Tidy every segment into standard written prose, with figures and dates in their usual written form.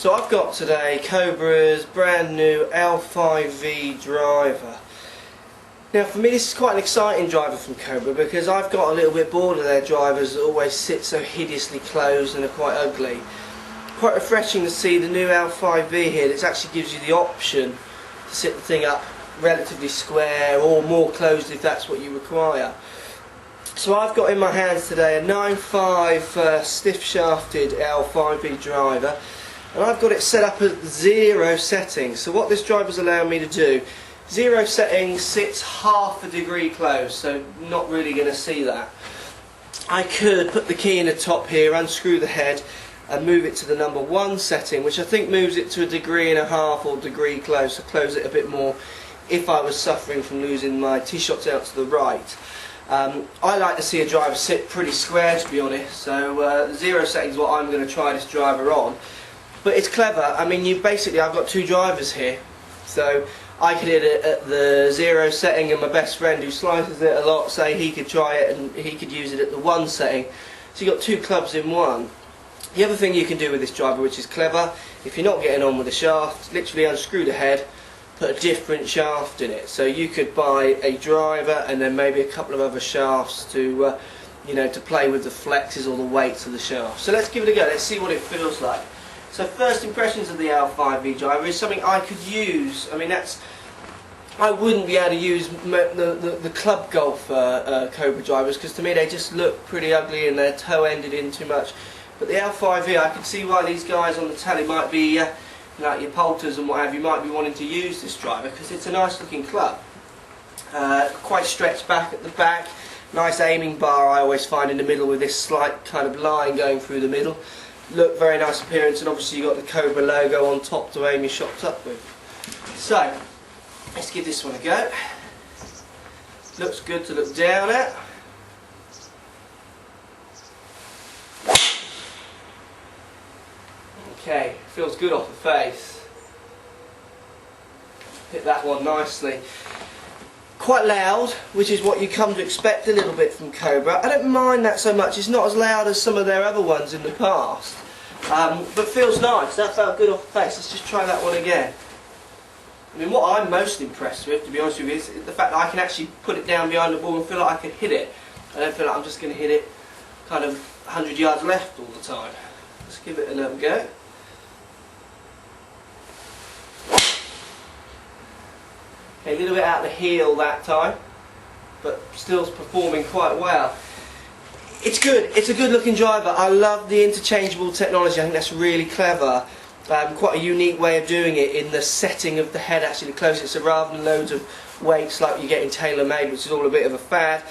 So I've got today Cobra's brand new L5V driver. Now for me this is quite an exciting driver from Cobra because I've got a little bit bored of their drivers that always sit so hideously closed and are quite ugly. Quite refreshing to see the new L5V here that actually gives you the option to sit the thing up relatively square or more closed if that's what you require. So I've got in my hands today a 9.5 stiff shafted L5V driver, and I've got it set up at 0 settings. So what this driver's allowing me to do, 0 settings sits half a degree closed, so not really going to see that. I could put the key in the top here, unscrew the head and move it to the number 1 setting, which I think moves it to 1.5 degrees or degree close, so close it a bit more if I was suffering from losing my T-shots out to the right. I like to see a driver sit pretty square, to be honest, so 0 settings is what I'm going to try this driver on. But it's clever. I mean, I've got 2 drivers here, so I could hit it at the 0 setting, and my best friend who slices it a lot, say he could try it and he could use it at the 1 setting. So you've got 2 clubs in one. The other thing you can do with this driver, which is clever, if you're not getting on with the shaft, literally unscrew the head, put a different shaft in it. So you could buy a driver and then maybe a couple of other shafts to to play with the flexes or the weights of the shaft. So let's give it a go. Let's see what it feels like. So first impressions of the L5V driver is something I could use. I mean, I wouldn't be able to use the club golf Cobra drivers because to me they just look pretty ugly and they're toe-ended in too much. But the L5V, I can see why these guys on the telly might be, like your Poulters and what have you, might be wanting to use this driver because it's a nice looking club. Quite stretched back at the back, nice aiming bar I always find in the middle with this slight kind of line going through the middle. Look, very nice appearance, and obviously you've got the Cobra logo on top to aim your shots up with. So, let's give this one a go. Looks good to look down at. Okay, feels good off the face. Hit that one nicely. Quite loud, which is what you come to expect a little bit from Cobra. I don't mind that so much. It's not as loud as some of their other ones in the past, but feels nice. That felt good off the face. Let's just try that one again. I mean, what I'm most impressed with, to be honest with you, is the fact that I can actually put it down behind the ball and feel like I can hit it. I don't feel like I'm just going to hit it kind of 100 yards left all the time. Let's give it another go. Okay, a little bit out the heel that time, but still performing quite well. It's good. It's a good looking driver. I love the interchangeable technology. I think that's really clever. Quite a unique way of doing it in the setting of the head actually close it. So rather than loads of weights like you get in tailor-made, which is all a bit of a fad,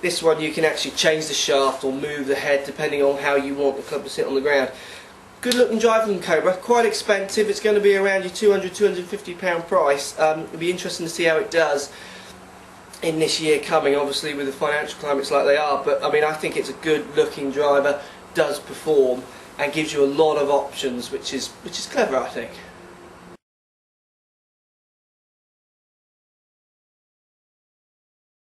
this one you can actually change the shaft or move the head depending on how you want the club to sit on the ground. Good looking driver from Cobra, quite expensive. It's going to be around your £200–250 price. It'll be interesting to see how it does in this year coming, obviously with the financial climates like they are, but I mean I think it's a good looking driver, does perform and gives you a lot of options, which is clever I think.